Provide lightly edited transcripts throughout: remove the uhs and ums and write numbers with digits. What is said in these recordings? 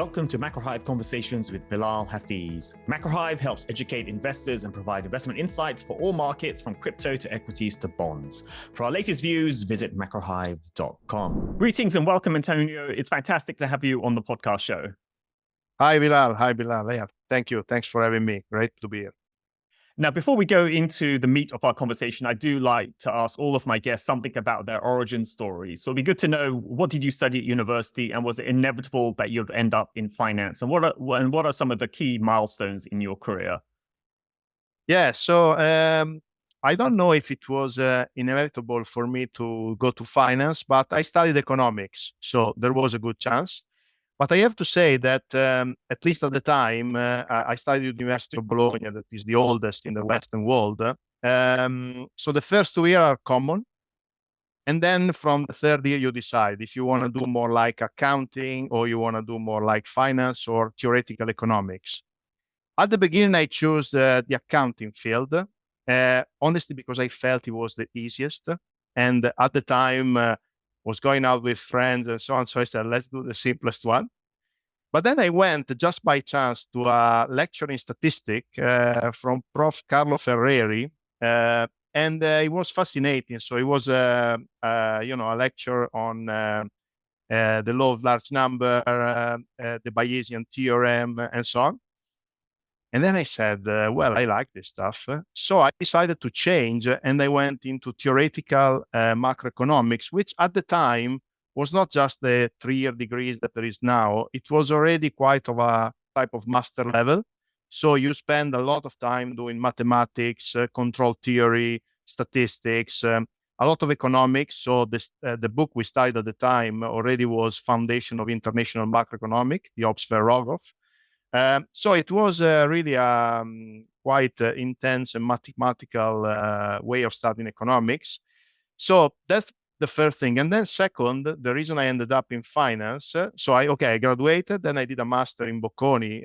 Welcome to Macro Hive Conversations with Bilal Hafiz. Macro Hive helps educate investors and provide investment insights for all markets from crypto to equities to bonds. For our latest views, visit macrohive.com. Greetings and welcome, Antonio. It's fantastic to have you on the podcast show. Hi, Bilal. Yeah, thank you. Thanks for having me. Great to be here. Now, before we go into the meat of our conversation, I do like to ask all of my guests something about their origin story. So it'd be good to know, what did you study at university, and was it inevitable that you'd end up in finance? And what are some of the key milestones in your career? Yeah, so I don't know if it was inevitable for me to go to finance, but I studied economics, so there was a good chance. But I have to say that, at least at the time, I studied at the University of Bologna, that is the oldest in the Western world. So the first 2 years are common. And then from the third year, you decide if you want to do more like accounting or you want to do more like finance or theoretical economics. At the beginning, I chose the accounting field, honestly, because I felt it was the easiest. And at the time, was going out with friends and so on. So I said, let's do the simplest one. But then I went just by chance to a lecture in statistics from Prof. Carlo Ferreri, and it was fascinating. So it was a lecture on the law of large number, the Bayesian theorem, and so on. And then I said, well, I like this stuff. So I decided to change, and I went into theoretical macroeconomics, which at the time was not just the 3-year degrees that there is now. It was already quite of a type of master level. So you spend a lot of time doing mathematics, control theory, statistics, a lot of economics. So the book we studied at the time already was Foundation of International Macroeconomics, the Obsver-Rogoff. So it was really quite intense and mathematical way of studying economics. So that's the first thing. And then second, the reason I ended up in finance. So I graduated, then I did a master in Bocconi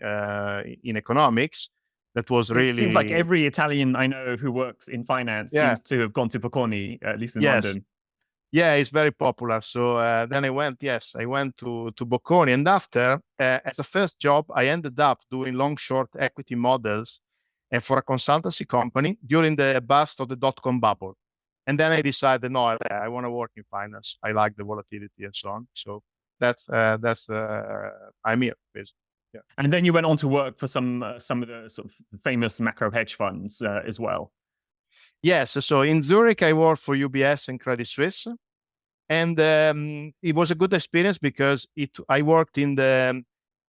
in economics. That was really... It seems like every Italian I know who works in finance seems to have gone to Bocconi, at least in London. Yeah, it's very popular. So then I went to Bocconi. And after, as a first job, I ended up doing long-short equity models for a consultancy company during the bust of the dot-com bubble. And then I decided, no, I want to work in finance. I like the volatility and so on. So that's I'm here, basically. Yeah. And then you went on to work for some of the sort of famous macro hedge funds as well. Yes. So in Zurich, I worked for UBS and Credit Suisse. And it was a good experience because I worked in the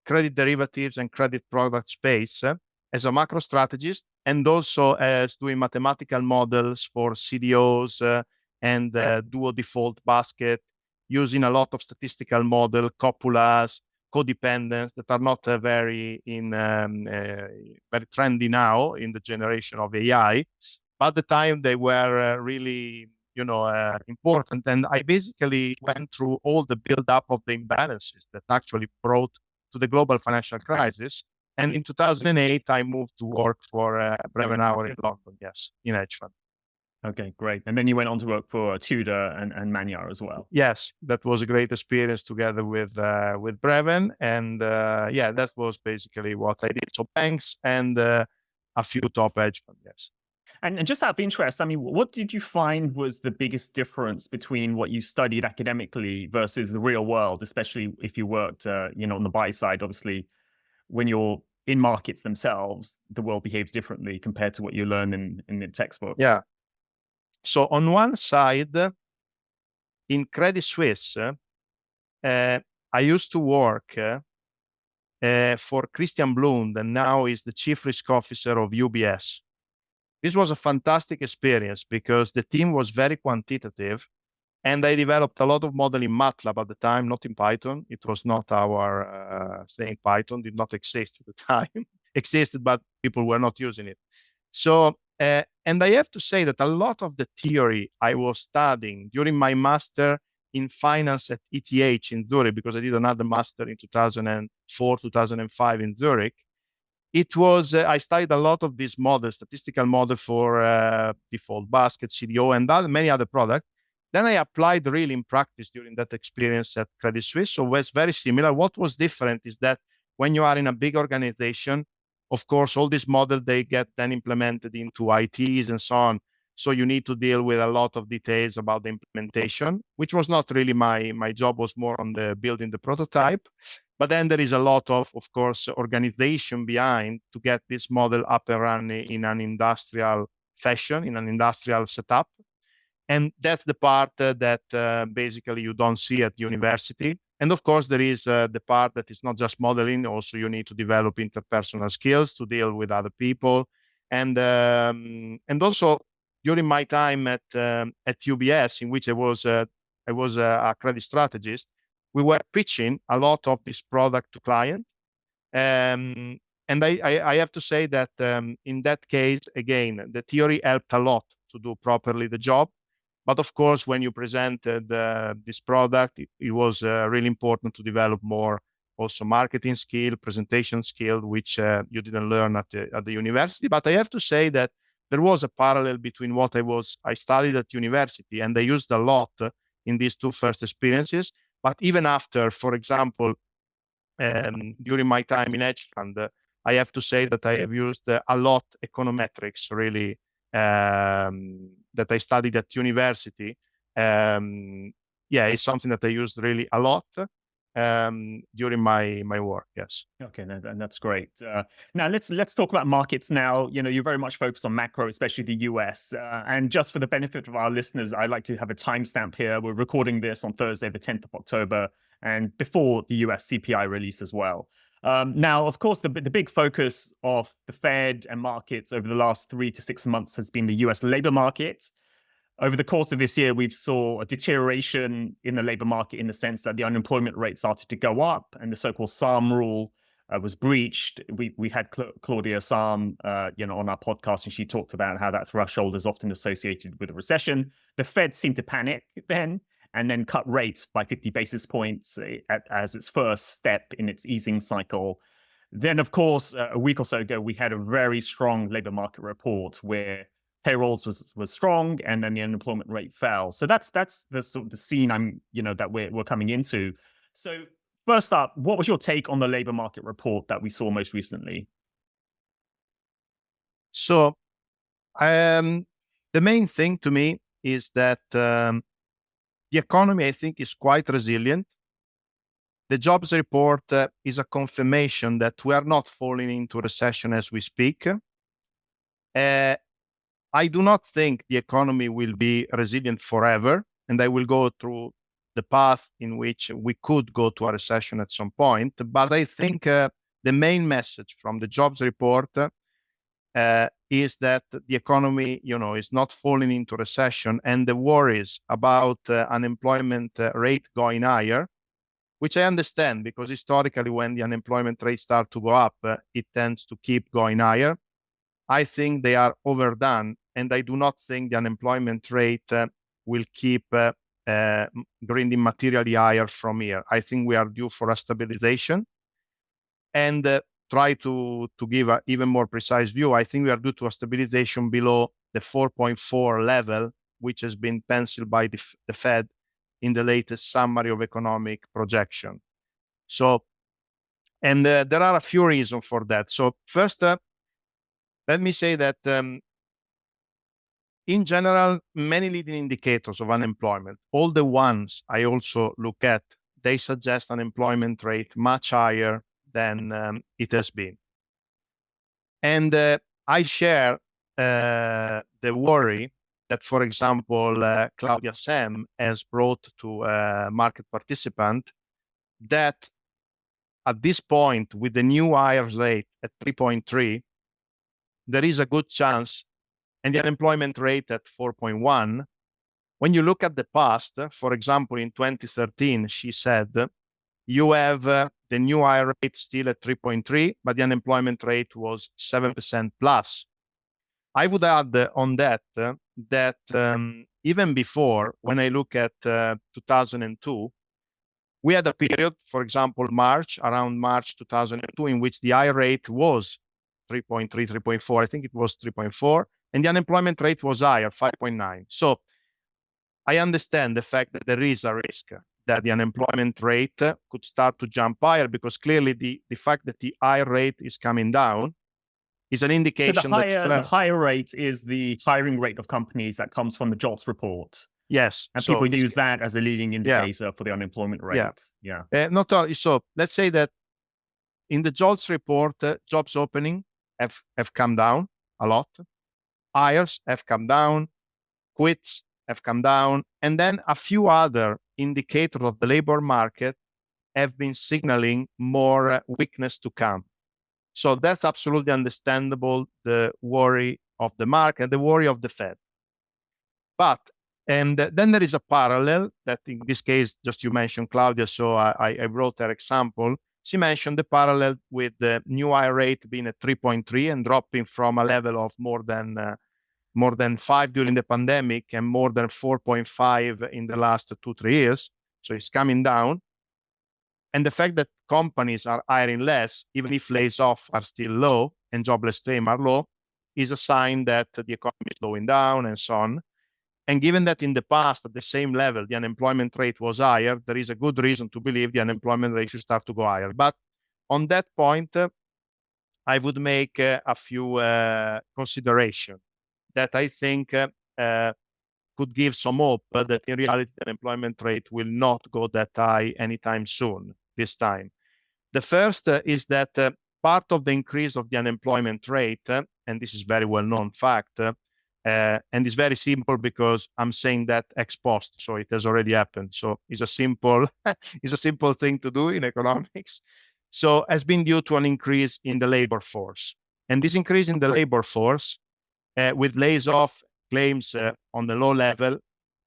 credit derivatives and credit product space as a macro strategist, and also as doing mathematical models for CDOs and dual default basket, using a lot of statistical model, copulas, codependence that are not very trendy now in the generation of AI. But at the time, they were really important. And I basically went through all the build-up of the imbalances that actually brought to the global financial crisis. And in 2008, I moved to work for Brevan in London, in hedge fund. Okay, great. And then you went on to work for Tudor and Maniyar as well. Yes, that was a great experience together with Brevan. And that was basically what I did. So banks and a few top hedge funds, yes. And just out of interest, I mean, what did you find was the biggest difference between what you studied academically versus the real world, especially if you worked, on the buy side? Obviously, when you're in markets themselves, the world behaves differently compared to what you learn in the textbooks. Yeah. So on one side, in Credit Suisse, I used to work for Christian Blund, and now is the chief risk officer of UBS. This was a fantastic experience because the team was very quantitative, and I developed a lot of model in MATLAB at the time, not in Python. It was not our thing. Python did not exist at the time. Existed, but people were not using it. So, and I have to say that a lot of the theory I was studying during my master in finance at ETH in Zurich, because I did another master in 2004, 2005 in Zurich, it was, I studied a lot of these models, statistical model for default basket, CDO, and many other products. Then I applied really in practice during that experience at Credit Suisse. So it was very similar. What was different is that when you are in a big organization, of course, all these models, they get then implemented into ITs and so on. So you need to deal with a lot of details about the implementation, which was not really my job, was more on the building the prototype. But then there is a lot of course, organization behind to get this model up and running in an industrial fashion, in an industrial setup. And that's the part that basically you don't see at university. And of course, there is the part that is not just modeling. Also, you need to develop interpersonal skills to deal with other people. And also during my time at UBS, in which I was a credit strategist, we were pitching a lot of this product to client. And I have to say that in that case, again, the theory helped a lot to do properly the job. But of course, when you presented this product, it was really important to develop more also marketing skill, presentation skill, which you didn't learn at the university. But I have to say that there was a parallel between what I studied at university, and I used a lot in these two first experiences. But even after, for example, during my time in hedge fund, I have to say that I have used a lot econometrics, really, that I studied at university. It's something that I used really a lot during my work. Yes. Okay, and that's great. Now let's talk about markets. Now, you're very much focused on macro, especially the US. And just for the benefit of our listeners, I'd like to have a timestamp here. We're recording this on Thursday, the 10th of October, and before the US CPI release as well. Now, of course, the big focus of the Fed and markets over the last 3 to 6 months has been the US labor market. Over the course of this year, we've saw a deterioration in the labor market in the sense that the unemployment rate started to go up and the so-called SARM rule was breached. We had Claudia Sarm, on our podcast, and she talked about how that threshold is often associated with a recession. The Fed seemed to panic then and then cut rates by 50 basis points as its first step in its easing cycle. Then, of course, a week or so ago, we had a very strong labor market report where payrolls was strong and then the unemployment rate fell. So that's the sort of the scene that we're coming into. So first up, what was your take on the labor market report that we saw most recently? So the main thing to me is that the economy, I think, is quite resilient. The jobs report is a confirmation that we are not falling into recession as we speak. I do not think the economy will be resilient forever, and I will go through the path in which we could go to a recession at some point. But I think the main message from the jobs report is that the economy, is not falling into recession, and the worries about unemployment rate going higher, which I understand because historically when the unemployment rate starts to go up, it tends to keep going higher. I think they are overdone, and I do not think the unemployment rate will keep grinding materially higher from here. I think we are due for a stabilization. And try to give an even more precise view, I think we are due to a stabilization below the 4.4 level, which has been penciled by the Fed in the latest summary of economic projection. So, and there are a few reasons for that. So first, let me say that in general, many leading indicators of unemployment, all the ones I also look at, they suggest unemployment rate much higher than it has been. And I share the worry that, for example, Claudia Sam has brought to a market participant, that at this point, with the new hires rate at 3.3, there is a good chance, and the unemployment rate at 4.1. When you look at the past, for example, in 2013, she said, you have the new hire rate still at 3.3, but the unemployment rate was 7% plus. I would add on that even before, when I look at 2002, we had a period, for example, around March 2002, in which the hire rate was 3.3, 3.4. I think it was 3.4. And the unemployment rate was higher, 5.9. So I understand the fact that there is a risk that the unemployment rate could start to jump higher, because clearly the fact that the higher rate is coming down is an So indication the higher rate is the hiring rate of companies that comes from the jobs report. Yes. And people use that as a leading indicator for the unemployment rate. Yeah. Not only so, let's say that in the jobs report, jobs opening have come down a lot. Hires have come down. Quits have come down. And then a few other indicators of the labor market have been signaling more weakness to come. So that's absolutely understandable, the worry of the market, the worry of the Fed. But, and then there is a parallel that in this case, just you mentioned Claudia, so I wrote her example. She mentioned the parallel with the new hire rate being at 3.3 and dropping from a level of more than 5 during the pandemic and more than 4.5 in the last 2-3 years. So it's coming down. And the fact that companies are hiring less, even if layoffs are still low and jobless claims are low, is a sign that the economy is slowing down and so on. And given that in the past, at the same level, the unemployment rate was higher, there is a good reason to believe the unemployment rate should start to go higher. But on that point, I would make a few considerations that I think could give some hope that in reality, the unemployment rate will not go that high anytime soon, this time. The first is that part of the increase of the unemployment rate, and this is very well-known fact, and it's very simple because I'm saying that ex post, so it has already happened. So it's a simple, it's a simple thing to do in economics. So has been due to an increase in the labor force, and this increase in the labor force, with lays off claims on the low level,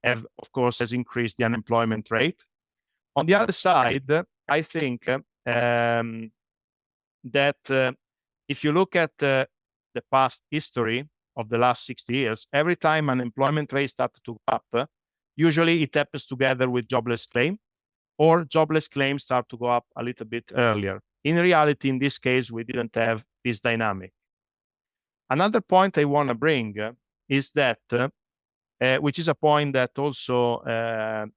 of course, has increased the unemployment rate. On the other side, I think that if you look at the past history of the last 60 years, every time unemployment rate started to go up, usually it happens together with jobless claim, or jobless claims start to go up a little bit earlier. In reality, in this case, we didn't have this dynamic. Another point I want to bring is that, which is a point that also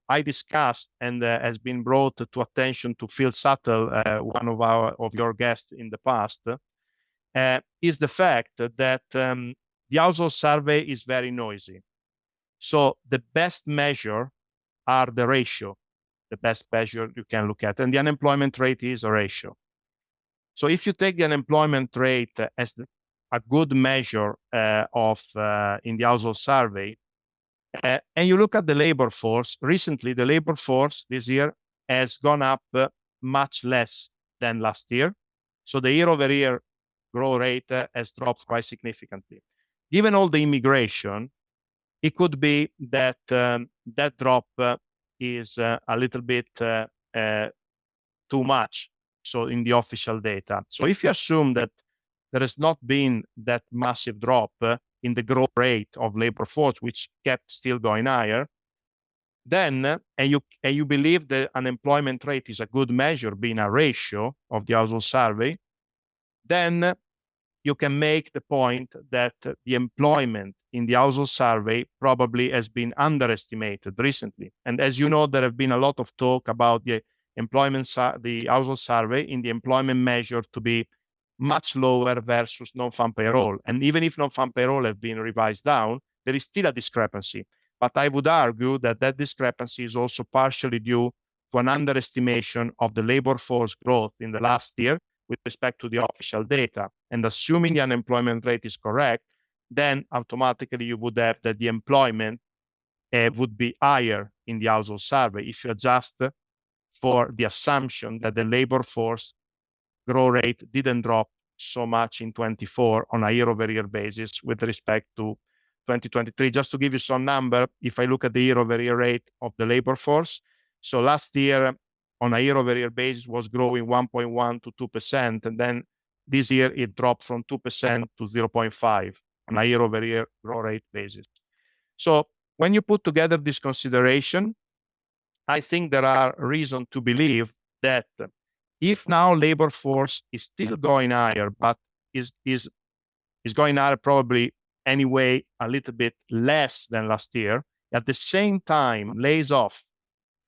I discussed and has been brought to attention to Phil Suttle, one of your guests in the past, is the fact that the household survey is very noisy. So the best measure are the ratio, the best measure you can look at, and the unemployment rate is a ratio. So if you take the unemployment rate as a good measure of in the household survey, and you look at the labor force, recently the labor force this year has gone up much less than last year. So the year-over-year growth rate has dropped quite significantly. Given all the immigration, it could be that that drop is a little bit too much. So in the official data. So if you assume that there has not been that massive drop in the growth rate of labor force, which kept still going higher, then, and you believe the unemployment rate is a good measure, being a ratio of the household survey, then you can make the point that the employment in the household survey probably has been underestimated recently. And as you know, there have been a lot of talk about the the household survey in the employment measure to be much lower versus non-farm payroll. And even if non-farm payroll have been revised down, there is still a discrepancy. But I would argue that that discrepancy is also partially due to an underestimation of the labor force growth in the last year with respect to the official data. And assuming the unemployment rate is correct, then automatically you would have that the employment would be higher in the household survey if you adjust for the assumption that the labor force growth rate didn't drop so much in 24 on a year-over-year basis with respect to 2023. Just to give you some number, if I look at the year-over-year rate of the labor force, so last year on a year-over-year basis was growing 1.1 to 2%, and then this year it dropped from 2% to 0.5 on a year-over-year growth rate basis. So when you put together this consideration, I think there are reasons to believe that if now labor force is still going higher, but is going higher probably anyway a little bit less than last year, at the same time lays off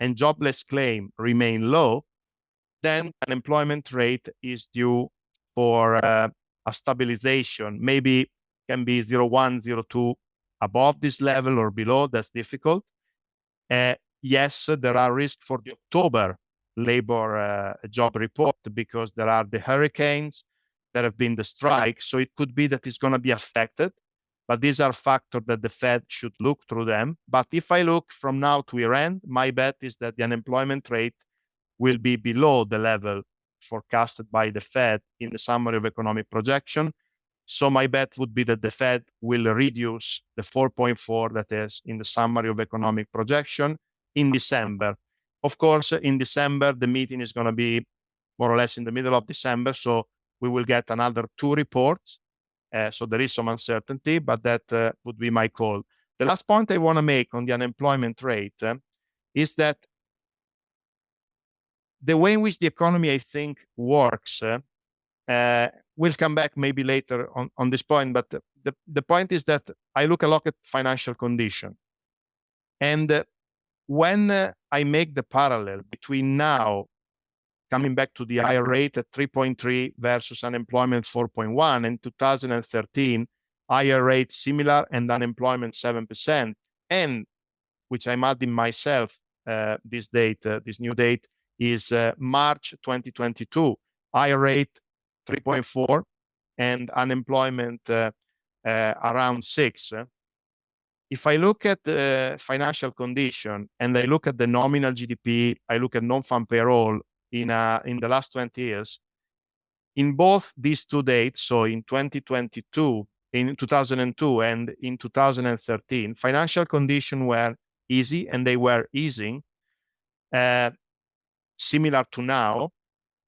and jobless claim remain low, then unemployment rate is due for a stabilization. Maybe can be 0.1, 0.2 above this level or below. That's difficult. Yes, there are risks for the October labor job report because there are the hurricanes, there have been the strikes. So it could be that it's going to be affected. But these are factors that the Fed should look through them. But if I look from now to year end, my bet is that the unemployment rate will be below the level forecasted by the Fed in the summary of economic projection. So my bet would be that the Fed will reduce the 4.4 that is in the summary of economic projection in December. Of course, in December, the meeting is going to be more or less in the middle of December. So we will get another 2 reports. So there is some uncertainty, but that would be my call. The last point I want to make on the unemployment rate is that the way in which the economy, I think, works, we'll come back maybe later on this point, but the point is that I look a lot at financial condition. And when I make the parallel between now, coming back to the higher rate at 3.3 versus unemployment 4.1, and 2013, higher rate similar and unemployment 7%, and which I'm adding myself, this new date is March 2022, higher rate 3.4 and unemployment around 6. If I look at the financial condition and I look at the nominal GDP, I look at non-farm payroll in the last 20 years, in both these 2 dates, so in 2002 and in 2013, financial conditions were easy and they were easing, similar to now.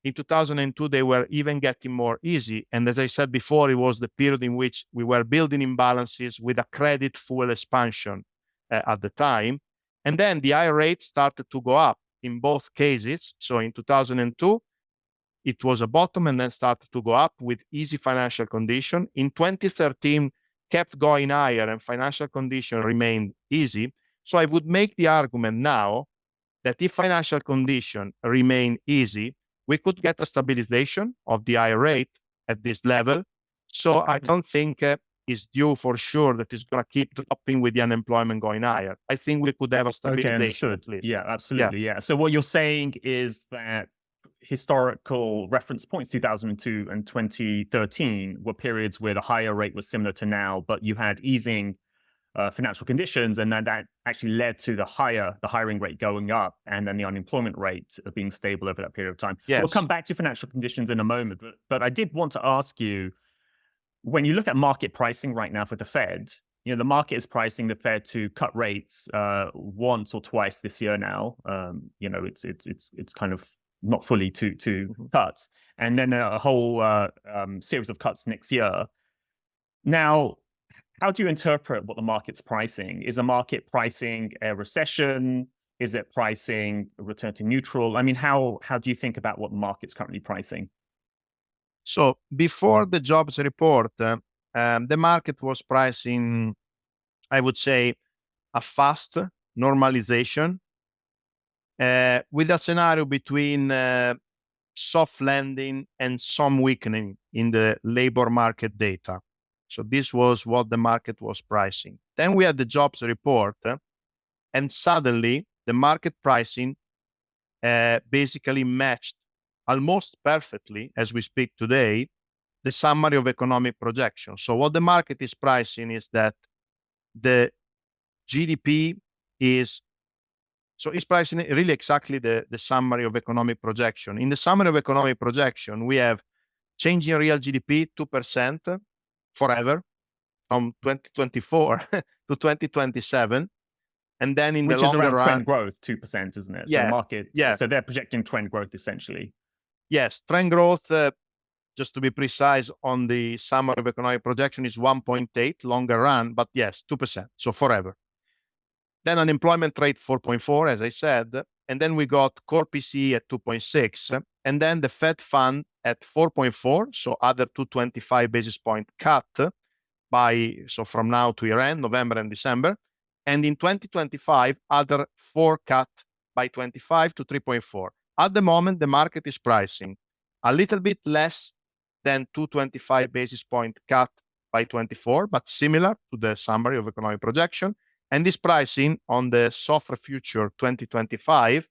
In 2002, they were even getting more easy. And as I said before, it was the period in which we were building imbalances with a credit full expansion at the time. And then the higher rate started to go up in both cases. So in 2002, it was a bottom and then started to go up with easy financial condition. In 2013, kept going higher and financial condition remained easy. So I would make the argument now that if financial condition remain easy, we could get a stabilization of the higher rate at this level. So I don't think it's due for sure that it's going to keep dropping with the unemployment going higher. I think we could have a stabilization at least. Yeah, absolutely. Yeah. So what you're saying is that historical reference points, 2002 and 2013, were periods where the higher rate was similar to now, but you had easing financial conditions, and then that actually led to the hiring rate going up, and then the unemployment rate being stable over that period of time. Yes. We'll come back to financial conditions in a moment, but I did want to ask you, when you look at market pricing right now for the Fed, the market is pricing the Fed to cut rates once or twice this year now. It's kind of not fully two cuts, and then a whole series of cuts next year. Now, how do you interpret what the market's pricing? Is the market pricing a recession? Is it pricing a return to neutral? I mean, how do you think about what the market's currently pricing? So before the jobs report, the market was pricing, I would say, a fast normalization with a scenario between soft landing and some weakening in the labor market data. So this was what the market was pricing. Then we had the jobs report, and suddenly the market pricing basically matched almost perfectly, as we speak today, the summary of economic projection. So what the market is pricing is that the GDP is pricing really exactly the summary of economic projection. In the summary of economic projection, we have change in real GDP 2%. Forever, from 2024 to 2027, and then in the longer run, trend growth 2%, isn't it? So the market, so they're projecting trend growth essentially. Yes, trend growth. Just to be precise, on the summary of economic projection is 1.8 longer run, but yes, 2%. So forever. Then unemployment rate 4.4, as I said, and then we got core PCE at 2.6, and then the Fed fund at 4.4, so other 225 basis point cut from now to year end, November and December, and in 2025, other 4 cut by 25 to 3.4. At the moment, the market is pricing a little bit less than 225 basis point cut by 24, but similar to the summary of economic projection. And this pricing on the SOFR future 2025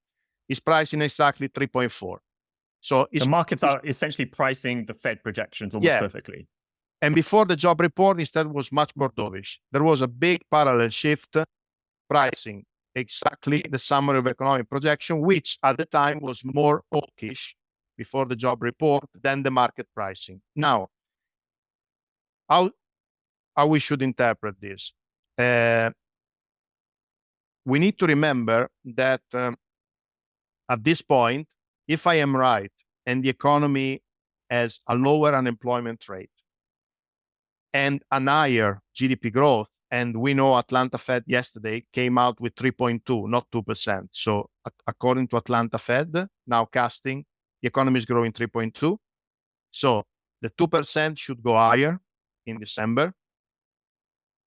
is pricing exactly 3.4. So the markets are essentially pricing the Fed projections almost perfectly. And before the job report, instead was much more dovish. There was a big parallel shift pricing exactly the summary of economic projection, which at the time was more hawkish before the job report than the market pricing. Now, how we should interpret this? We need to remember that at this point, if I am right, and the economy has a lower unemployment rate and a higher GDP growth, and we know Atlanta Fed yesterday came out with 3.2, not 2%. So according to Atlanta Fed, now casting, the economy is growing 3.2. So the 2% should go higher in December.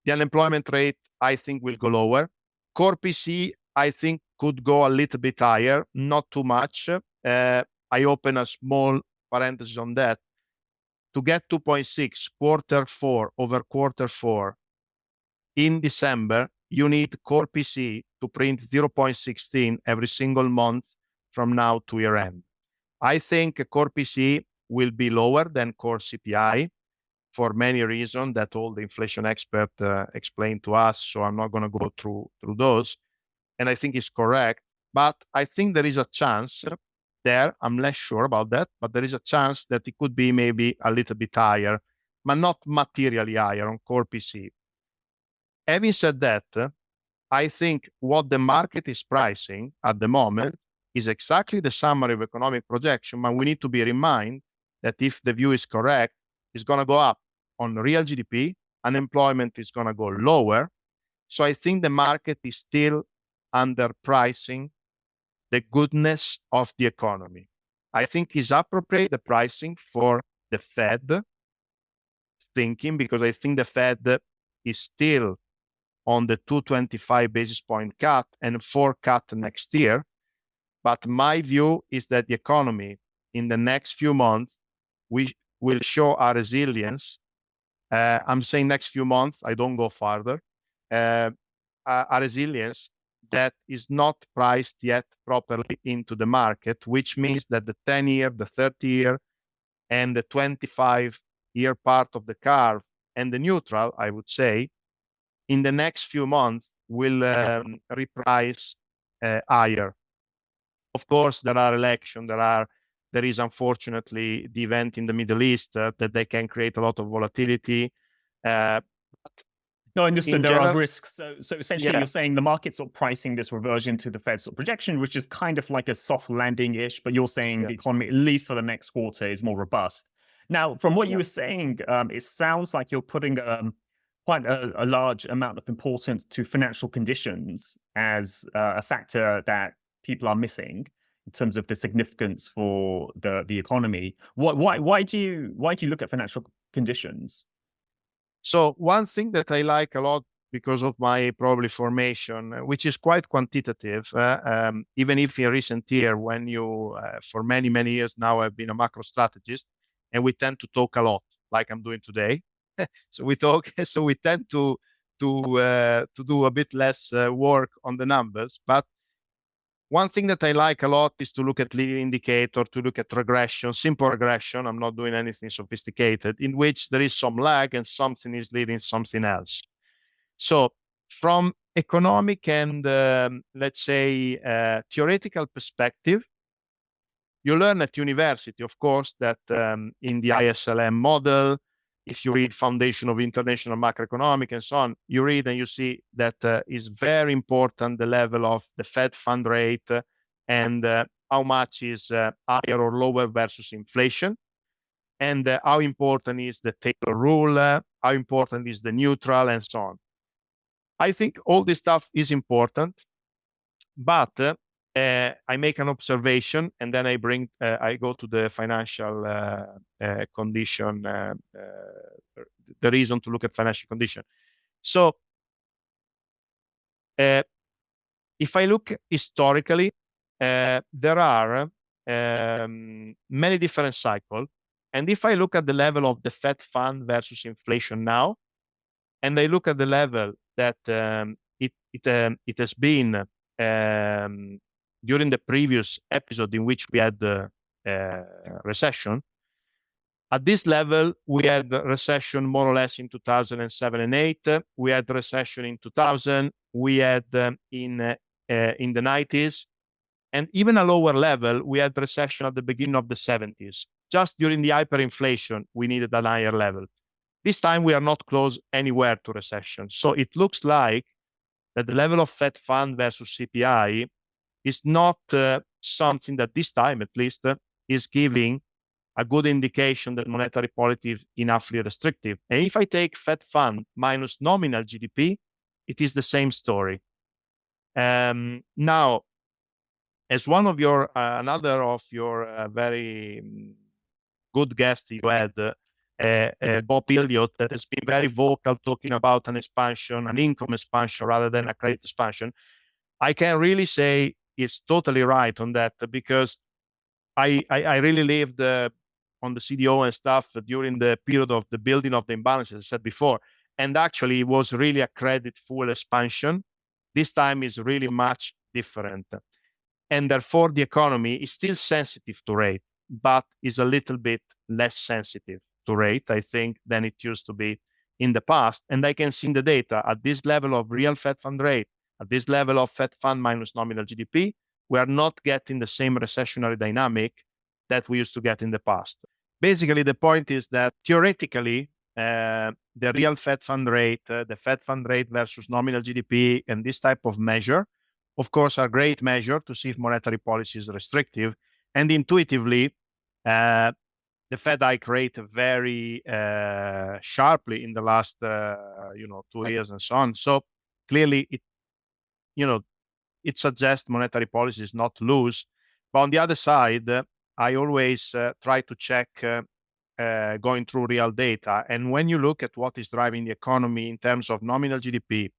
The unemployment rate, I think, will go lower. Core PC, I think, could go a little bit higher, not too much. I open a small parenthesis on that. To get 2.6 quarter 4 over quarter 4 in December, you need core PC to print 0.16 every single month from now to year end. I think core PC will be lower than core CPI for many reasons that all the inflation experts explained to us. So I'm not going to go through those. And I think it's correct. But I think there is a chance there. I'm less sure about that, but there is a chance that it could be maybe a little bit higher, but not materially higher on core PC. Having said that, I think what the market is pricing at the moment is exactly the summary of economic projection, but we need to be reminded that if the view is correct, it's going to go up on real GDP, unemployment is going to go lower. So I think the market is still underpricing the goodness of the economy. I think it's appropriate, the pricing for the Fed thinking, because I think the Fed is still on the 225 basis point cut and 4 cut next year. But my view is that the economy in the next few months, we will show our resilience. I'm saying next few months, I don't go farther. A resilience that is not priced yet properly into the market, which means that the 10-year, the 30-year, and the 25-year part of the curve and the neutral, I would say, in the next few months will reprice higher. Of course, there are elections, there is unfortunately the event in the Middle East that they can create a lot of volatility. No, I understand there are risks. So essentially, you're saying the market's sort of pricing this reversion to the Fed's sort of projection, which is kind of like a soft landing-ish, but you're saying the economy, at least for the next quarter, is more robust. Now, from what you were saying, it sounds like you're putting quite a large amount of importance to financial conditions as a factor that people are missing in terms of the significance for the economy. Why do you look at financial conditions? So one thing that I like a lot because of my probably formation, which is quite quantitative, even if in recent year, when you, for many, many years now, I've been a macro strategist, and we tend to talk a lot, like I'm doing today. So we talk, so we tend to do a bit less work on the numbers. But one thing that I like a lot is to look at leading indicator, to look at regression, simple regression. I'm not doing anything sophisticated, in which there is some lag and something is leading something else. So from economic and let's say theoretical perspective, you learn at university, of course, that in the ISLM model, if you read Foundation of International Macroeconomic and so on, you read and you see that is very important the level of the Fed fund rate and how much is higher or lower versus inflation, and how important is the Taylor rule, how important is the neutral, and so on. I think all this stuff is important, but I make an observation and then I go to the financial condition, the reason to look at financial condition. So if I look historically, there are many different cycles. And if I look at the level of the Fed fund versus inflation now, and I look at the level that it has been during the previous episode in which we had the recession, at this level, we had the recession more or less in 2007 and 8. We had recession in 2000. We had in the 90s. And even a lower level, we had recession at the beginning of the 70s. Just during the hyperinflation, we needed a higher level. This time, we are not close anywhere to recession. So it looks like that the level of Fed fund versus CPI is not something that this time, at least, is giving a good indication that monetary policy is enoughly restrictive. And if I take Fed fund minus nominal GDP, it is the same story. Now, as one of your, another of your very good guests you had, Bob Elliott, that has been very vocal talking about an expansion, an income expansion rather than a credit expansion, I can really say it's totally right on that, because I really lived on the CDO and stuff during the period of the building of the imbalance, as I said before. And actually, it was really a credit full expansion. This time is really much different. And therefore, the economy is still sensitive to rate, but is a little bit less sensitive to rate, I think, than it used to be in the past. And I can see in the data at this level of real Fed fund rate, at this level of Fed fund minus nominal GDP, we are not getting the same recessionary dynamic that we used to get in the past. Basically, the point is that theoretically, the real Fed fund rate, the Fed fund rate versus nominal GDP, and this type of measure, of course, are great measure to see if monetary policy is restrictive. And intuitively, the Fed hike rate very sharply in the last 2 years and so on. So clearly, it suggests monetary policy is not loose. But on the other side, I always try to check going through real data. And when you look at what is driving the economy in terms of nominal GDP,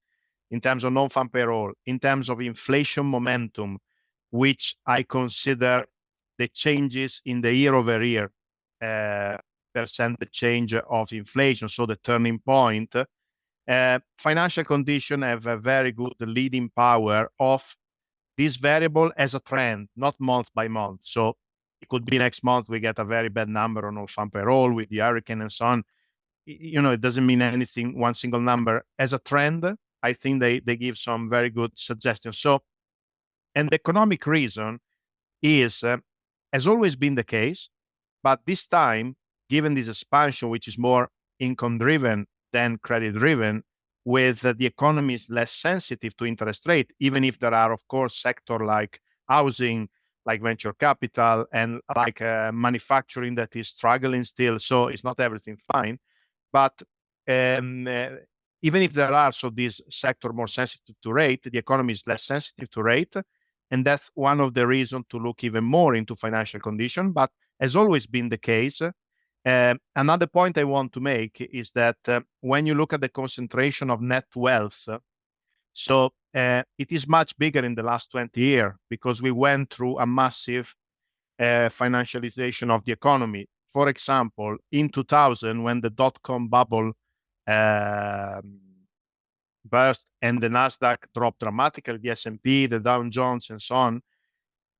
in terms of non-farm payroll, in terms of inflation momentum, which I consider the changes in the year-over-year percentage change of inflation, so the turning point, financial conditions have a very good leading power of this variable as a trend, not month by month. So it could be next month we get a very bad number on non-farm payroll with the hurricane and so on. It doesn't mean anything, one single number. As a trend, I think they give some very good suggestions. So, and the economic reason is, has always been the case, but this time, given this expansion, which is more income-driven than credit-driven, with the economy is less sensitive to interest rate, even if there are, of course, sector like housing, like venture capital, and like manufacturing that is struggling still. So it's not everything fine. But even if there are these sector more sensitive to rate, the economy is less sensitive to rate. And that's one of the reasons to look even more into financial condition, but has always been the case. Another point I want to make is that when you look at the concentration of net wealth, it is much bigger in the last 20 years because we went through a massive financialization of the economy. For example, in 2000, when the dot-com bubble burst and the Nasdaq dropped dramatically, the S&P, the Dow Jones, and so on,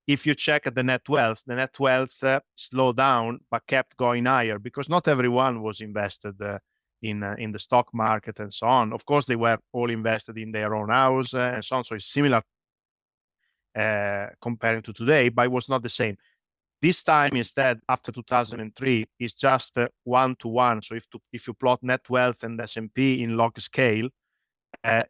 if you check at the net wealth slowed down but kept going higher because not everyone was invested in the stock market and so on. Of course, they were all invested in their own house and so on. So it's similar comparing to today, but it was not the same. This time, instead, after 2003, is just 1-to-1. So if you plot net wealth and S&P in log scale,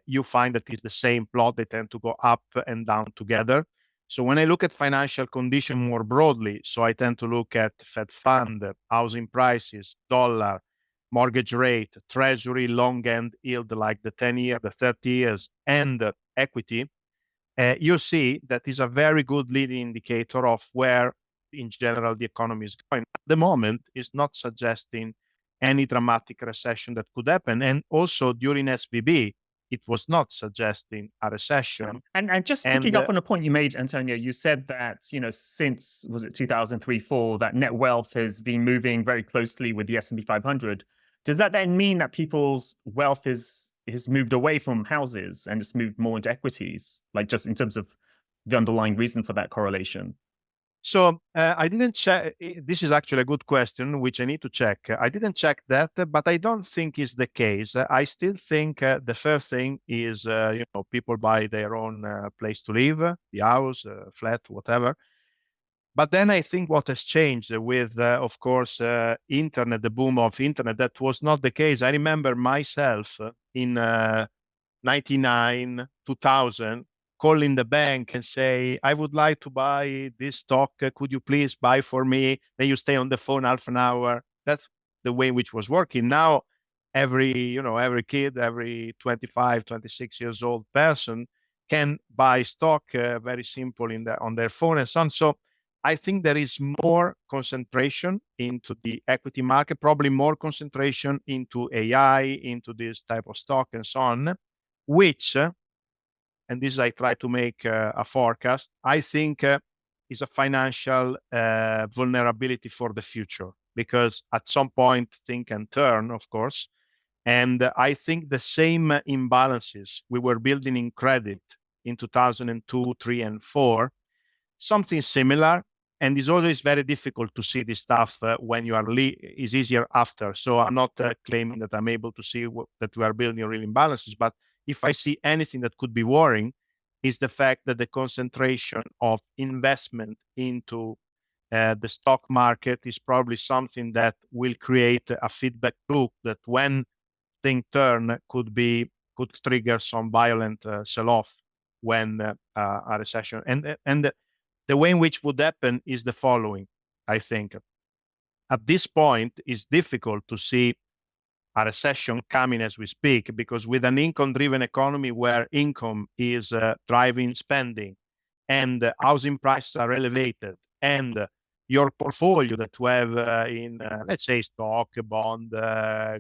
you find that it's the same plot. They tend to go up and down together. So when I look at financial condition more broadly, so I tend to look at Fed fund, housing prices, dollar, mortgage rate, treasury, long end yield, like the 10 year, the 30 years, and equity, you see that is a very good leading indicator of where, in general, the economy is going. At the moment, it's not suggesting any dramatic recession that could happen. And also during SVB, it was not suggesting a recession. And just picking up on a point you made, Antonio, you said that, since, was it 2003, 4, that net wealth has been moving very closely with the S&P 500. Does that then mean that people's wealth has moved away from houses and it's moved more into equities, like just in terms of the underlying reason for that correlation? So I didn't check. This is actually a good question, which I need to check. I didn't check that, but I don't think it's the case. I still think the first thing is, people buy their own place to live, the house, flat, whatever. But then I think what has changed with, of course, internet, the boom of internet, that was not the case. I remember myself in 99, 2000, calling the bank and say, I would like to buy this stock. Could you please buy for me? Then you stay on the phone half an hour. That's the way in which was working. Now, every kid, every 25, 26 years old person can buy stock very simple on their phone and so on. So I think there is more concentration into the equity market, probably more concentration into AI, into this type of stock and so on, which, and this I try to make a forecast, I think is a financial vulnerability for the future, because at some point things can turn, of course. And I think the same imbalances we were building in credit in 2002, 3, and 4, something similar. And it's always very difficult to see this stuff when you are it's easier after. So I'm not claiming that I'm able to see that we are building real imbalances. But if I see anything that could be worrying, is the fact that the concentration of investment into the stock market is probably something that will create a feedback loop that when things turn could trigger some violent sell-off when a recession. And the way in which would happen is the following, I think. At this point, it's difficult to see a recession coming as we speak, because with an income-driven economy where income is driving spending and housing prices are elevated, and your portfolio that you have in, let's say, stock, bond,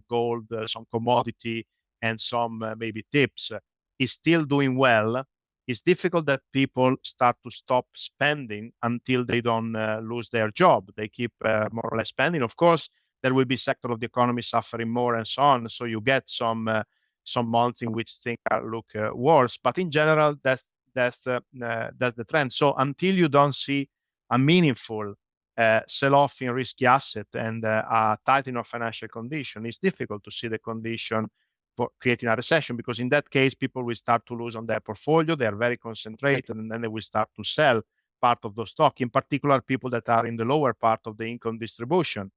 gold, some commodity, and some maybe tips, is still doing well, it's difficult that people start to stop spending until they don't lose their job. They keep more or less spending. Of course, there will be sector of the economy suffering more and so on. So you get some months in which things look worse. But in general, that's the trend. So until you don't see a meaningful sell-off in risky asset and a tightening of financial condition, it's difficult to see the condition for creating a recession, because in that case, people will start to lose on their portfolio. They are very concentrated, and then they will start to sell part of those stock, in particular, people that are in the lower part of the income distribution.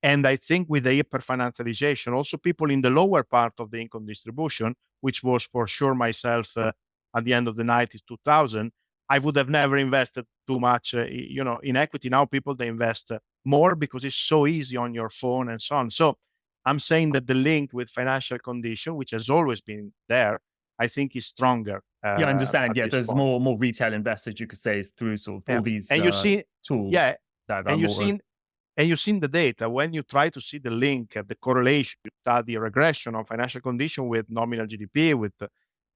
And I think with the hyper-financialization, also people in the lower part of the income distribution, which was for sure myself at the end of the 90s, 2000, I would have never invested too much in equity. Now people, they invest more because it's so easy on your phone and so on. So I'm saying that the link with financial condition, which has always been there, I think is stronger. Yeah, I understand. Yeah, there's point. more retail investors, you could say, through sort of all these and you see, tools. Yeah, that and are you've seen the data. When you try to see the link, the correlation, you study regression of financial condition with nominal GDP, with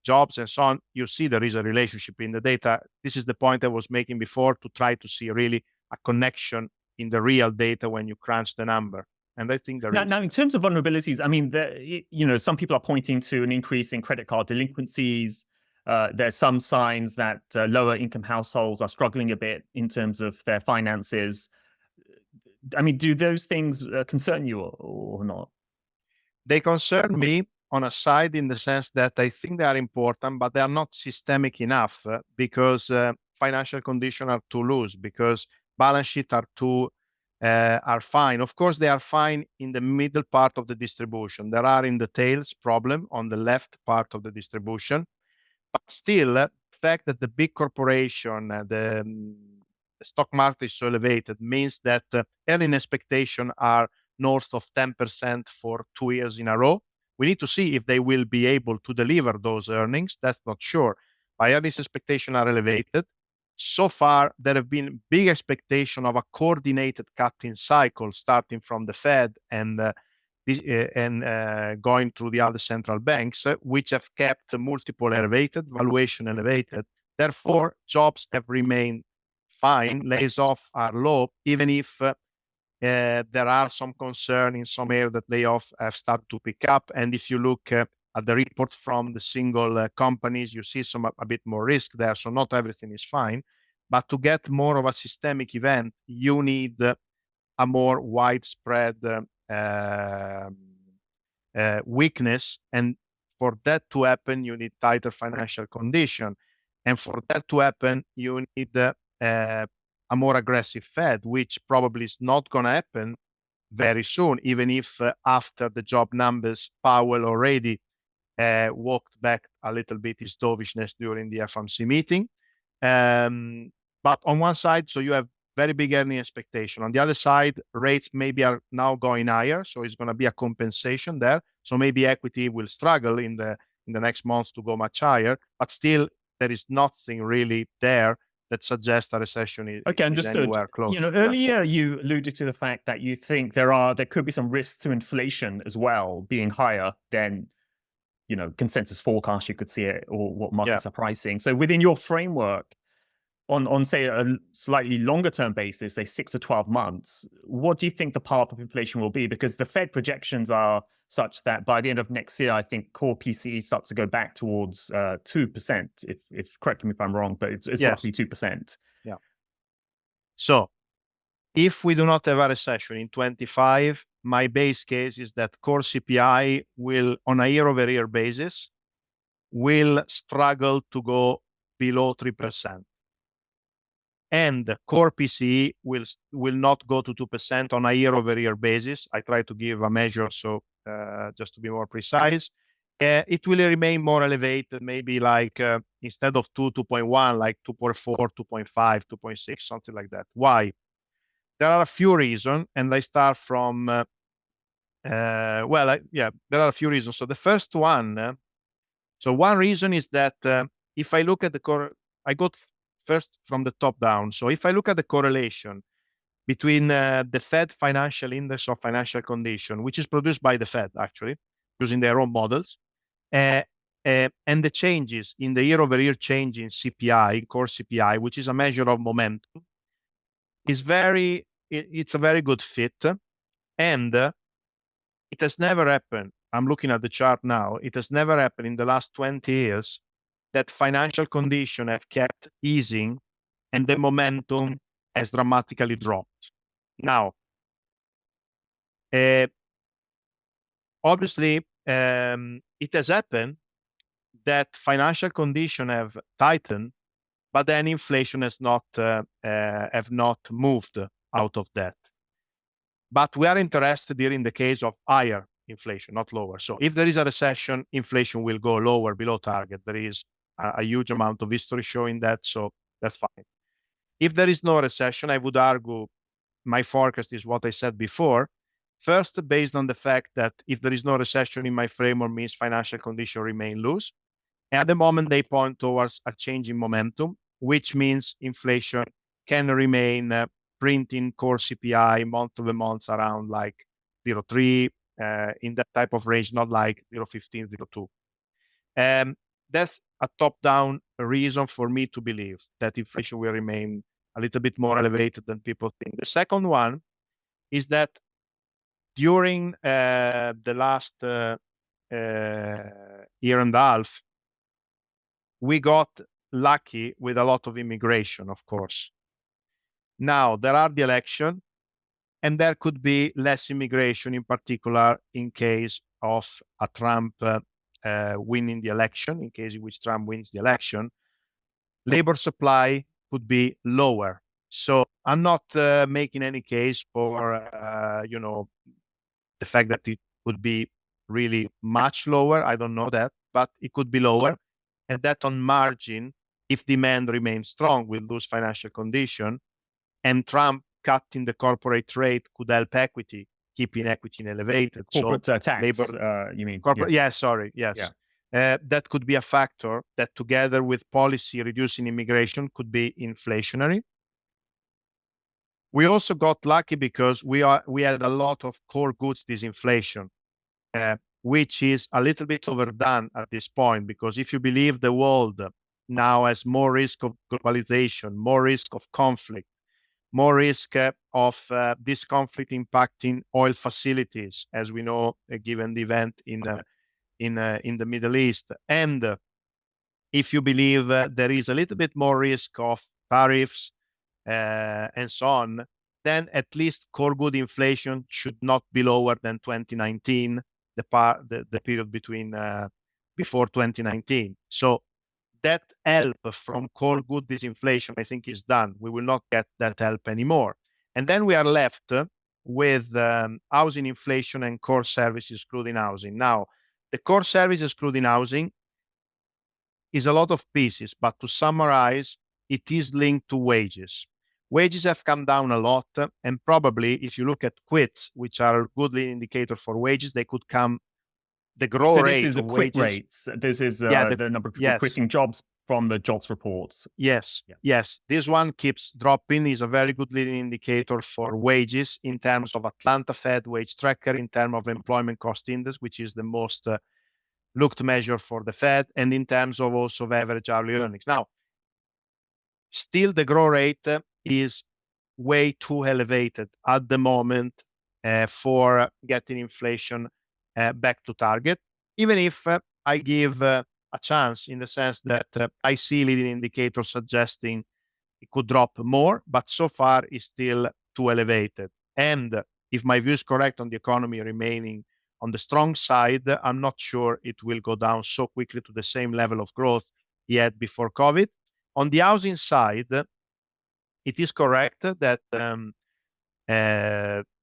jobs and so on, you see there is a relationship in the data. This is the point I was making before, to try to see really a connection in the real data when you crunch the number. And I think there is. Now, in terms of vulnerabilities, I mean, some people are pointing to an increase in credit card delinquencies. There's some signs that lower income households are struggling a bit in terms of their finances. I mean, do those things concern you or not? They concern me on a side, in the sense that I think they are important, but they are not systemic enough because financial conditions are too loose, because balance sheets are fine. Of course, they are fine in the middle part of the distribution. There are in the tails problem on the left part of the distribution, but still, the fact that the big corporation, the stock market is so elevated, means that earning expectations are north of 10% for 2 years in a row. We need to see if they will be able to deliver those earnings. That's not sure. My earnings expectations are elevated. So far, there have been big expectation of a coordinated cutting cycle starting from the Fed and going through the other central banks, which have kept multiple elevated, valuation elevated. Therefore, jobs have remained fine. Lays off are low, even if there are some concern in some areas that layoffs have started to pick up. And if you look at the reports from the single companies, you see a bit more risk there. So not everything is fine. But to get more of a systemic event, you need a more widespread weakness. And for that to happen, you need tighter financial condition. And for that to happen, you need a more aggressive Fed, which probably is not going to happen very soon, even if after the job numbers, Powell already walked back a little bit his dovishness during the FOMC meeting. But on one side, so you have very big earning expectation. On the other side, rates maybe are now going higher, so it's going to be a compensation there. So maybe equity will struggle in the next months to go much higher, but still there is nothing really there that suggests a recession is anywhere close. Earlier you alluded to the fact that you think there could be some risks to inflation as well, being higher than consensus forecast. You could see it, or what markets are pricing. So within your framework, on say a slightly longer term basis, say 6 to 12 months, what do you think the path of inflation will be? Because the Fed projections are such that by the end of next year, I think core PCE starts to go back towards 2%. If correct me if I'm wrong, but it's roughly 2%. Yeah. So if we do not have a recession in 25, my base case is that core CPI will, on a year-over-year basis, will struggle to go below 3%. And core PCE will not go to 2% on a year-over-year basis. I try to give a measure, so just to be more precise. It will remain more elevated, maybe like instead of 2.1, like 2.4, 2.5, 2.6, something like that. Why? There are a few reasons, and I start from, there are a few reasons. So the first one, one reason is that if I look at the core, I go first from the top down. So if I look at the correlation between the Fed financial index of financial condition, which is produced by the Fed actually, using their own models, and the changes in the year-over-year change in CPI, core CPI, which is a measure of momentum, it's a very good fit. And it has never happened. I'm looking at the chart now. It has never happened in the last 20 years that financial conditions have kept easing and the momentum has dramatically dropped. Now, obviously, it has happened that financial conditions have tightened, but then inflation has not have not moved out of that. But we are interested here in the case of higher inflation, not lower. So if there is a recession, inflation will go lower, below target. There is a huge amount of history showing that, so that's fine. If there is no recession, I would argue my forecast is what I said before. First, based on the fact that if there is no recession in my framework, means financial conditions remain loose. And at the moment, they point towards a change in momentum, which means inflation can remain printing core CPI month-over-month around like 0.3 in that type of range, not like 0.15, 0.2. That's a top-down reason for me to believe that inflation will remain a little bit more elevated than people think. The second one is that during the last year and a half, we got lucky with a lot of immigration, of course. Now, there are the election, and there could be less immigration, in particular in case of a Trump winning the election, in case in which Trump wins the election. Labor supply could be lower. So I'm not making any case for, the fact that it could be really much lower. I don't know that, but it could be lower. And that on margin, if demand remains strong, we'll lose financial condition. And Trump cutting the corporate rate could help equity, keeping equity elevated. Corporate tax, you mean? Corporate, yes. Yeah. That could be a factor that together with policy reducing immigration could be inflationary. We also got lucky because we had a lot of core goods disinflation. which is a little bit overdone at this point, because if you believe the world now has more risk of globalization, more risk of conflict, more risk of this conflict impacting oil facilities, as we know, given the event in the Middle East, and if you believe there is a little bit more risk of tariffs and so on, then at least core good inflation should not be lower than 2019, the period between before 2019. So that help from core good disinflation, I think, is done. We will not get that help anymore. And then we are left with housing inflation and core services excluding housing. Now, the core services excluding housing is a lot of pieces, but to summarize, it is linked to wages. Wages have come down a lot, and probably if you look at quits, which are a good leading indicator for wages, they could come. The growth so rate this is of a quit wages, rates. This is the number of people yes, quitting jobs from the jobs reports. yes, Yeah. yes. This one keeps dropping, is a very good leading indicator for wages in terms of Atlanta Fed wage tracker, in terms of employment cost index, which is the most looked measure for the Fed, and in terms of also of average hourly earnings. Now, still the growth rate is way too elevated at the moment for getting inflation back to target, even if I give a chance in the sense that I see leading indicators suggesting it could drop more, but so far it's still too elevated. And if my view is correct on the economy remaining on the strong side, I'm not sure it will go down so quickly to the same level of growth yet before COVID. On the housing side, it is correct that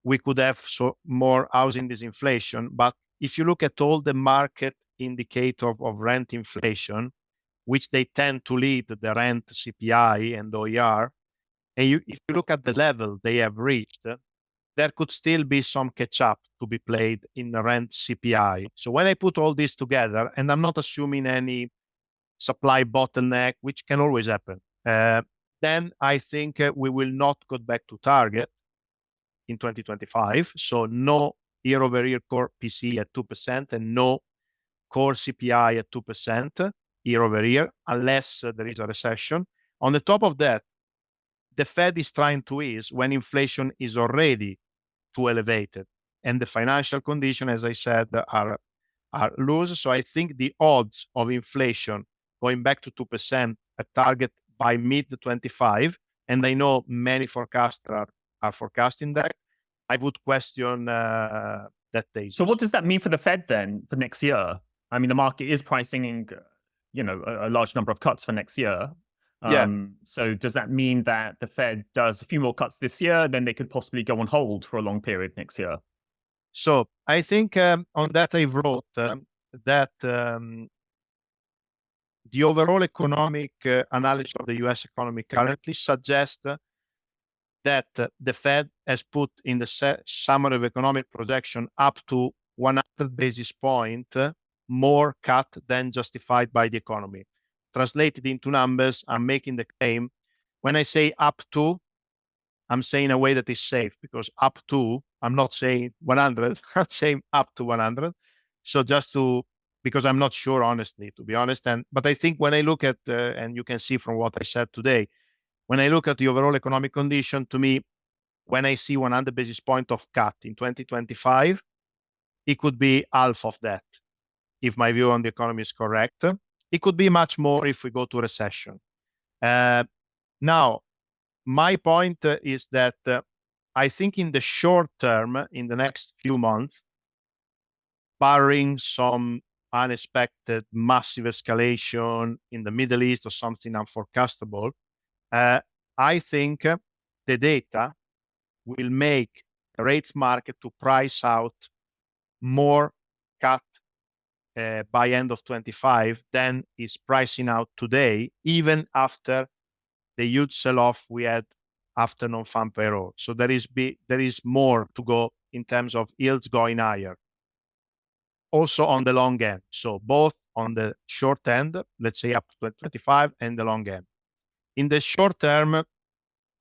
we could have more housing disinflation, but if you look at all the market indicator of rent inflation, which they tend to lead the rent CPI and OER, and if you look at the level they have reached, there could still be some catch-up to be played in the rent CPI. So when I put all this together, and I'm not assuming any supply bottleneck, which can always happen, then I think we will not go back to target in 2025. So no year-over-year core PC at 2% and no core CPI at 2% year-over-year, unless there is a recession. On the top of that, the Fed is trying to ease when inflation is already too elevated, and the financial condition, as I said, are loose. So I think the odds of inflation going back to 2% at target by mid-25, and I know many forecasters are forecasting that, I would question that thesis. So what does that mean for the Fed then for next year? I mean, the market is pricing in, a large number of cuts for next year. So does that mean that the Fed does a few more cuts this year, then they could possibly go on hold for a long period next year? So I think on that I wrote that the overall economic analysis of the US economy currently suggests that the Fed has put in the summary of economic projection up to 100 basis point more cut than justified by the economy. Translated into numbers, I'm making the claim. When I say up to, I'm saying a way that is safe, because up to, I'm not saying 100, I'm saying up to 100. So because I'm not sure, honestly, to be honest. But I think when I look at, and you can see from what I said today, when I look at the overall economic condition, to me, when I see 100 basis point of cut in 2025, it could be half of that, if my view on the economy is correct. It could be much more if we go to recession. Now, my point is that I think in the short term, in the next few months, barring some unexpected massive escalation in the Middle East or something unforecastable, I think the data will make the rates market to price out more cut by end of 25 than is pricing out today, even after the huge sell-off we had after non-farm payroll. So there is more to go in terms of yields going higher. Also on the long end. So both on the short end, let's say up to 25, and the long end. In the short term,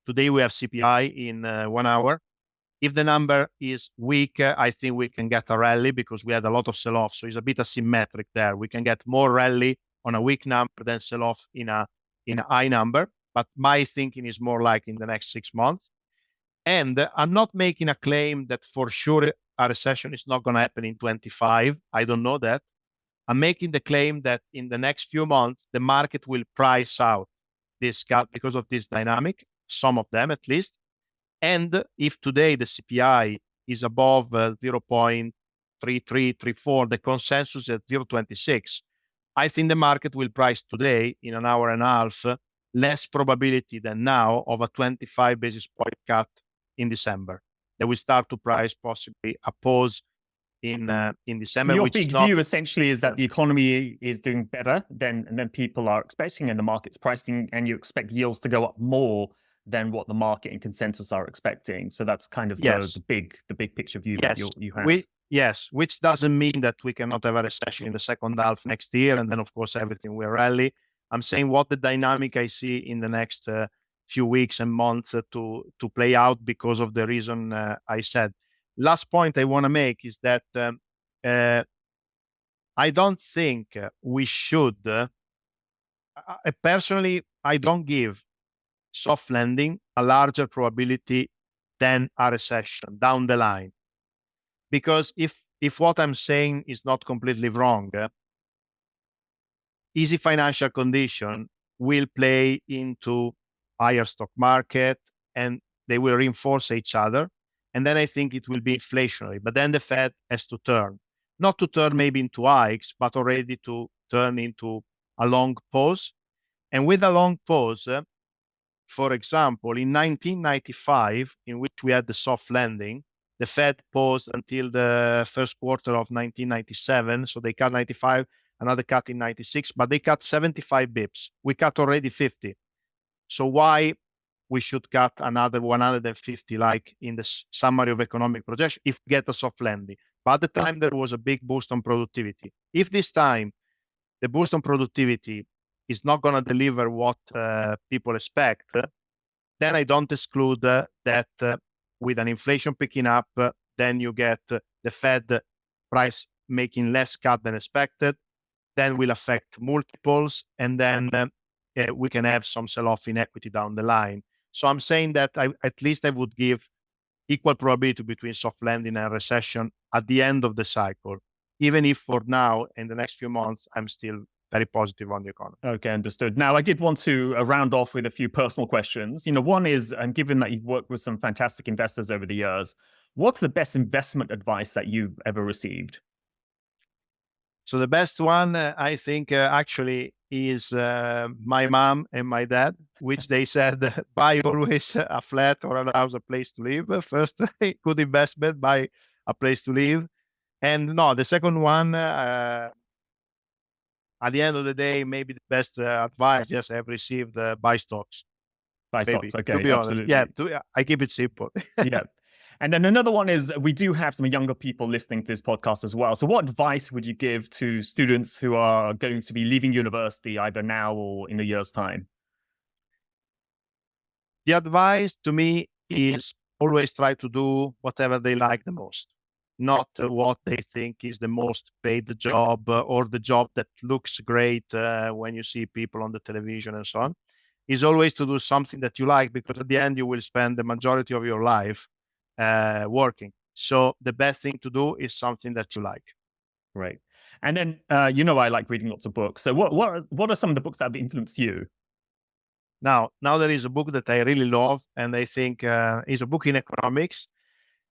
today we have CPI in 1 hour. If the number is weak, I think we can get a rally because we had a lot of sell-off. So it's a bit asymmetric there. We can get more rally on a weak number than sell-off in a high number. But my thinking is more like in the next 6 months. And I'm not making a claim that for sure a recession is not going to happen in 25. I don't know that. I'm making the claim that in the next few months, the market will price out this cut because of this dynamic, some of them at least. And if today the CPI is above 0.3334, the consensus at 0.26, I think the market will price today in an hour and a half less probability than now of a 25 basis point cut in December. They will start to price possibly a pause in December. So your big view essentially is that the economy is doing better than people are expecting, and the market's pricing, and you expect yields to go up more than what the market and consensus are expecting. So that's kind of the big picture view that you have. Yes, which doesn't mean that we cannot have a recession in the second half next year, and then of course everything will rally. I'm saying what the dynamic I see in the next few weeks and months to play out because of the reason I said. Last point I want to make is that I don't think we should. Personally, I don't give soft landing a larger probability than a recession down the line, because if what I'm saying is not completely wrong, easy financial condition will play into higher stock market and they will reinforce each other. And then I think it will be inflationary. But then the Fed has to turn, not to turn maybe into hikes, but already to turn into a long pause. And with a long pause, for example, in 1995, in which we had the soft landing, the Fed paused until the first quarter of 1997. So they cut 95, another cut in 96, but they cut 75 bips. We cut already 50. So why we should cut another 150, like in the summary of economic projection, if we get a soft landing? But at the time, there was a big boost on productivity. If this time the boost on productivity is not going to deliver what people expect, then I don't exclude that with an inflation picking up, then you get the Fed price making less cut than expected, then will affect multiples, and then we can have some sell-off in equity down the line. So I'm saying that at least I would give equal probability between soft landing and recession at the end of the cycle, even if for now, in the next few months, I'm still very positive on the economy. Okay, understood. Now, I did want to round off with a few personal questions. One is, and given that you've worked with some fantastic investors over the years, what's the best investment advice that you've ever received? So the best one, I think, actually is my mom and my dad, which they said, buy always a flat or a house, a place to live. First, good investment, buy a place to live. And no, the second one, at the end of the day, maybe the best advice, yes, I've received, buy stocks. Buy stocks, okay. To be absolutely. honest, yeah, I keep it simple. Yeah. And then another one is, we do have some younger people listening to this podcast as well. So what advice would you give to students who are going to be leaving university either now or in a year's time? The advice to me is always try to do whatever they like the most, not what they think is the most paid job or the job that looks great when you see people on the television and so on. Is always to do something that you like, because at the end you will spend the majority of your life working. So the best thing to do is something that you like. Right. And then, I like reading lots of books. So what are some of the books that have influenced you? Now there is a book that I really love, and I think is a book in economics.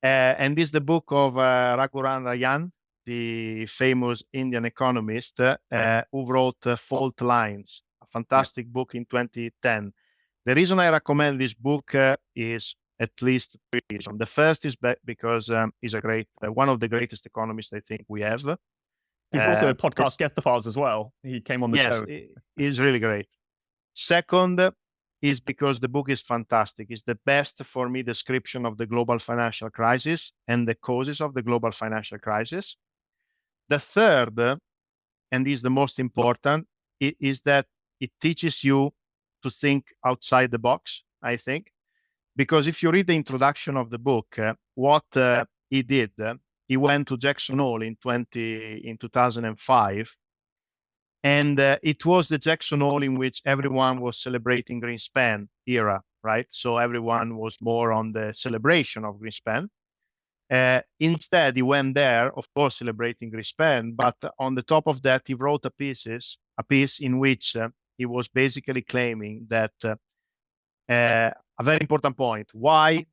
And this is the book of Rajan, the famous Indian economist who wrote Fault Lines, a fantastic book in 2010. The reason I recommend this book is at least three reasons. The first is because he's a great, one of the greatest economists I think we have. He's also a podcast guest of ours as well. He came on the show. Yes, he's really great. Second is because the book is fantastic. It's the best, for me, description of the global financial crisis and the causes of the global financial crisis. The third, and is the most important, is that it teaches you to think outside the box, I think. because if you read the introduction of the book, what he did, he went to Jackson Hole in 2005. And it was the Jackson Hole in which everyone was celebrating Greenspan era, right? So everyone was more on the celebration of Greenspan. Instead, he went there, of course, celebrating Greenspan, but on the top of that, he wrote a piece in which he was basically claiming that a very important point, why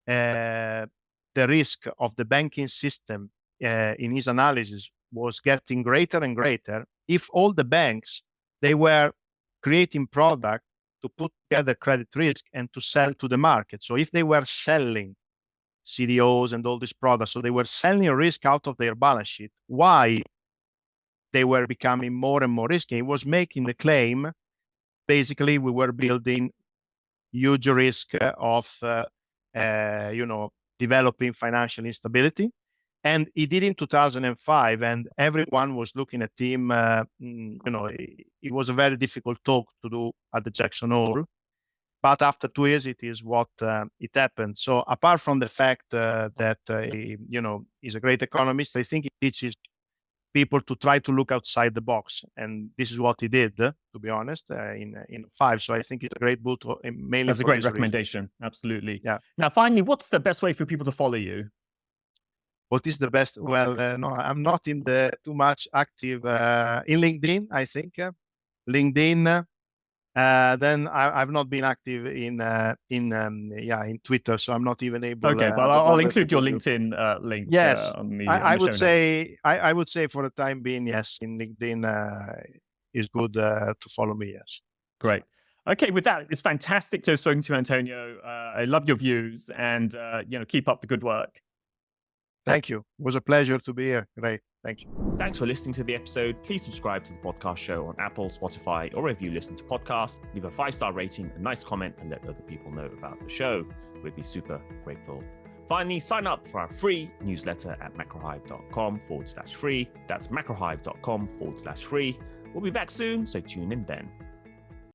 the risk of the banking system in his analysis was getting greater and greater if all the banks, they were creating product to put together credit risk and to sell to the market. So if they were selling CDOs and all these products, so they were selling a risk out of their balance sheet, why they were becoming more and more risky? He was making the claim, basically, we were building huge risk of, developing financial instability. And he did in 2005, and everyone was looking at him. It was a very difficult talk to do at the Jackson Hole. But after 2 years, it is what it happened. So apart from the fact that he's a great economist, I think he teaches people to try to look outside the box, and this is what he did, to be honest, in 5. So I think it's a great book, mainly. That's a great recommendation. Reason. Absolutely. Yeah. Now, finally, what's the best way for people to follow you? What is the best? Well, no, I'm not in the too much active in LinkedIn. I think LinkedIn. Then I've not been active in Twitter, so I'm not even able. Okay, well, I'll include your LinkedIn link. Yes, on the, I on the would show say notes. I would say for the time being, yes, in LinkedIn is good to follow me. Yes. Great. Okay, with that, it's fantastic to have spoken to you, Antonio. I love your views, and keep up the good work. Thank you. It was a pleasure to be here. Great. Thank you. Thanks for listening to the episode. Please subscribe to the podcast show on Apple, Spotify, or wherever you listen to podcasts. Leave a 5-star rating, a nice comment, and let other people know about the show. We'd be super grateful. Finally, sign up for our free newsletter at macrohive.com/free. That's macrohive.com/free. We'll be back soon, so tune in then.